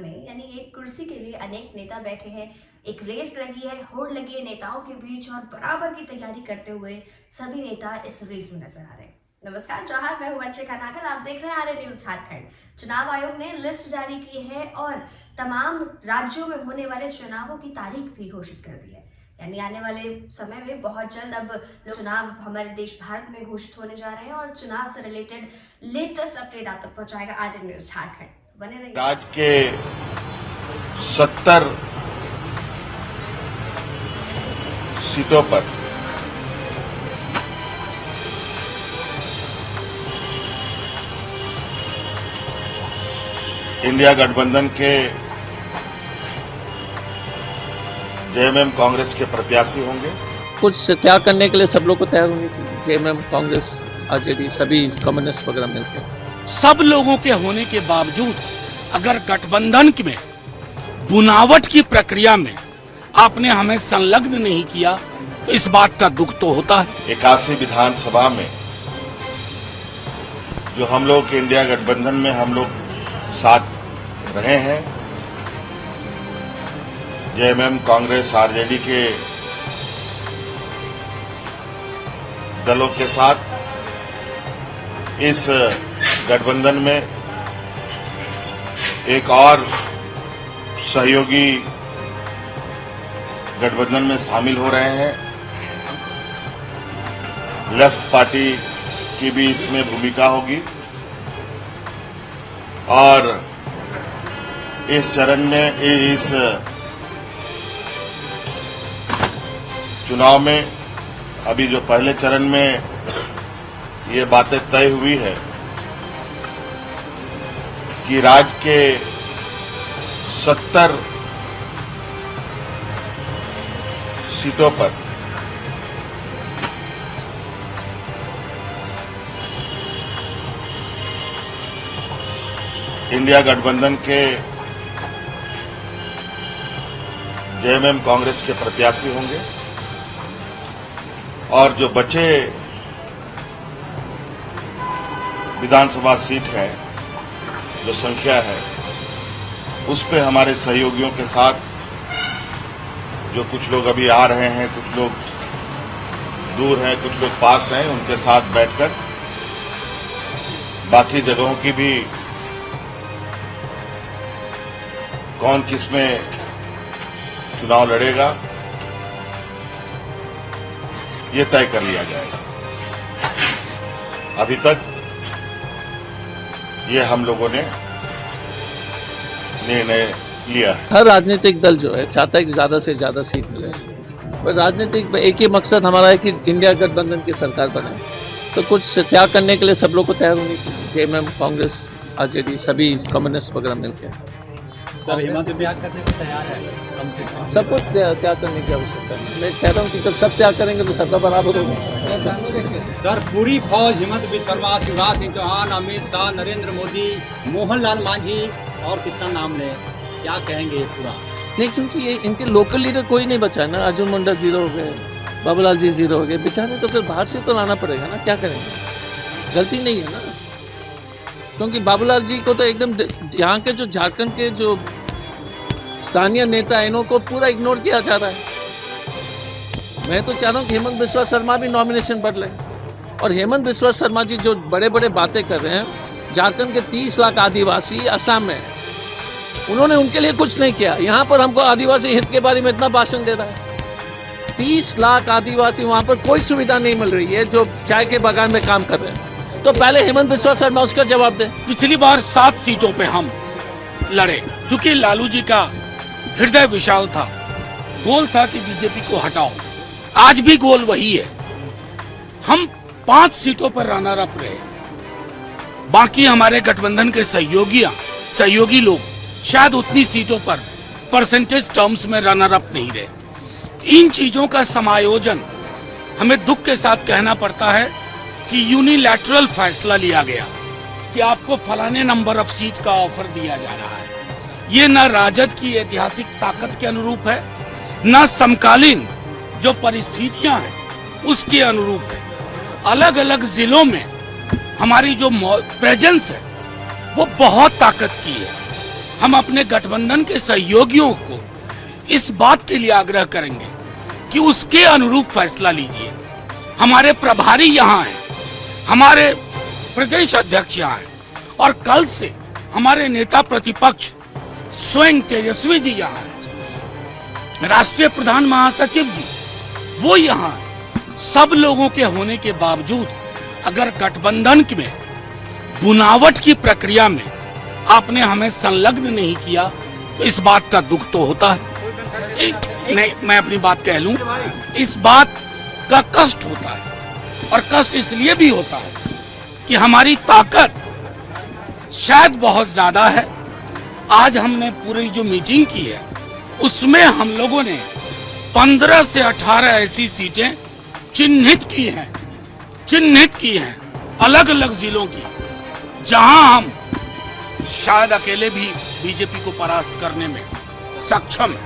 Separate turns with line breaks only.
में यानी एक कुर्सी के लिए अनेक नेता बैठे हैं। एक रेस लगी है, होड़ लगी है नेताओं के बीच और बराबर की तैयारी करते हुए सभी नेता इस रेस में नजर आ रहे हैं। नमस्कार जौहर, मैं हूं अर्चिका नागल, आप देख रहे हैं आर्य न्यूज झारखंड। चुनाव आयोग ने लिस्ट जारी की है और तमाम राज्यों में होने वाले चुनावों की तारीख भी घोषित कर दी है। यानी आने वाले समय में बहुत जल्द अब चुनाव हमारे देश भारत में घोषित होने जा रहे हैं और चुनाव से रिलेटेड लेटेस्ट अपडेट आप तक पहुंचाएगा आर्य न्यूज झारखंड। बने रहिए।
राज्य के 70 सीटों पर इंडिया गठबंधन के जेएमएम कांग्रेस के प्रत्याशी होंगे।
कुछ त्याग करने के लिए सब लोग को तैयार होनी चाहिए। जेएमएम, कांग्रेस, आरजेडी, सभी कम्युनिस्ट वगैरह मिलकर
सब लोगों के होने के बावजूद अगर गठबंधन में बुनावट की प्रक्रिया में आपने हमें संलग्न नहीं किया तो इस बात का दुख तो होता है।
81 विधानसभा में जो हम लोग के इंडिया गठबंधन में हम लोग साथ रहे हैं, जेएमएम, कांग्रेस, आरजेडी के दलों के साथ इस गठबंधन में एक और सहयोगी गठबंधन में शामिल हो रहे हैं। लेफ्ट पार्टी की भी इसमें भूमिका होगी और इस चरण में इस चुनाव में अभी जो पहले चरण में ये बातें तय हुई है कि राज्य के 70 सीटों पर इंडिया गठबंधन के जेएमएम कांग्रेस के प्रत्याशी होंगे और जो बचे विधानसभा सीट है, जो संख्या है, उस पे हमारे सहयोगियों के साथ जो कुछ लोग अभी आ रहे हैं, कुछ लोग दूर हैं, कुछ लोग पास हैं, उनके साथ बैठकर बाकी जगहों की भी कौन किस में चुनाव लड़ेगा ये तय कर लिया जाएगा। अभी तक ये हम लोगों ने निर्णय लिया है।
हर राजनीतिक दल जो है चाहता है कि ज्यादा से ज्यादा सीट मिले, पर राजनीतिक एक ही मकसद हमारा है कि इंडिया गठबंधन की सरकार बने। तो कुछ त्याग करने के लिए सब लोग को तैयार होनी चाहिए। जेएमएम, कांग्रेस, आरजेडी, सभी कम्युनिस्ट वगैरह मिलकर
सर हेमंत त्याग करने को तैयार है, कम से कम
सब कुछ त्याग करने की आवश्यकता है। मैं कहता हूँ कि जब सब त्याग करेंगे तो सबका बराबर होगा।
सर पूरी फौज हेमंत विश्वकर्मा, शिवराज सिंह चौहान, अमित शाह, नरेंद्र मोदी, मोहनलाल मांझी और कितना नाम ले, क्या कहेंगे पूरा?
नहीं, क्योंकि ये इनके लोकल लीडर कोई नहीं बचा है ना। अर्जुन मुंडा जीरो हो गए, बाबूलाल जी जीरो हो गए, बेचारे तो फिर बाहर से तो लाना पड़ेगा ना। क्या करेंगे, गलती नहीं है ना, क्योंकि बाबूलाल जी को तो एकदम यहाँ के जो झारखंड के जो स्थानीय नेता है इनको पूरा इग्नोर किया जा रहा है। मैं तो चाह रहा हूँ कि हेमंत बिस्वा शर्मा भी नॉमिनेशन बढ़ लें। और हेमंत बिस्वा शर्मा जी जो बड़े बड़े बातें कर रहे हैं, झारखंड के 30 लाख आदिवासी असम में, उन्होंने उनके लिए कुछ नहीं किया। यहाँ पर हमको आदिवासी हित के बारे में इतना भाषण दे रहा है। 30 लाख आदिवासी, वहाँ पर कोई सुविधा नहीं मिल रही है जो चाय के बागान में काम कर रहे हैं। तो पहले हेमंत बिस्वा शर्मा उसका जवाब दे।
पिछली बार 7 सीटों पे हम लड़े, चूंकि लालू जी का हृदय विशाल था, गोल था कि बीजेपी को हटाओ। आज भी गोल वही है। हम 5 सीटों पर रनर अप रहे, बाकी हमारे गठबंधन के सहयोगी लोग शायद उतनी सीटों पर परसेंटेज टर्म्स में रनर अप नहीं रहे। इन चीजों का समायोजन हमें दुख के साथ कहना पड़ता है कि यूनिलैटरल फैसला लिया गया कि आपको फलाने नंबर ऑफ सीट का ऑफर दिया जा रहा है। ये न राजद की ऐतिहासिक ताकत के अनुरूप है, न समकालीन जो परिस्थितियां हैं उसके अनुरूप है। अलग अलग जिलों में हमारी जो प्रेजेंस है वो बहुत ताकत की है। हम अपने गठबंधन के सहयोगियों को इस बात के लिए आग्रह करेंगे कि उसके अनुरूप फैसला लीजिए। हमारे प्रभारी यहाँ हैं, हमारे प्रदेश अध्यक्ष यहाँ हैं, और कल से हमारे नेता प्रतिपक्ष स्वयं तेजस्वी जी यहाँ हैं, राष्ट्रीय प्रधान महासचिव जी वो यहाँ हैं। सब लोगों के होने के बावजूद अगर गठबंधन में बुनावट की प्रक्रिया में आपने हमें संलग्न नहीं किया तो इस बात का दुख तो होता है। नहीं, मैं अपनी बात कह लूं, इस बात का कष्ट होता है, और कष्ट इसलिए भी होता है कि हमारी ताकत शायद बहुत ज्यादा है। आज हमने पूरी जो मीटिंग की है उसमें हम लोगों ने 15 से 18 ऐसी सीटें चिन्हित की हैं अलग अलग जिलों की, जहां हम शायद अकेले भी बीजेपी को परास्त करने में सक्षम है।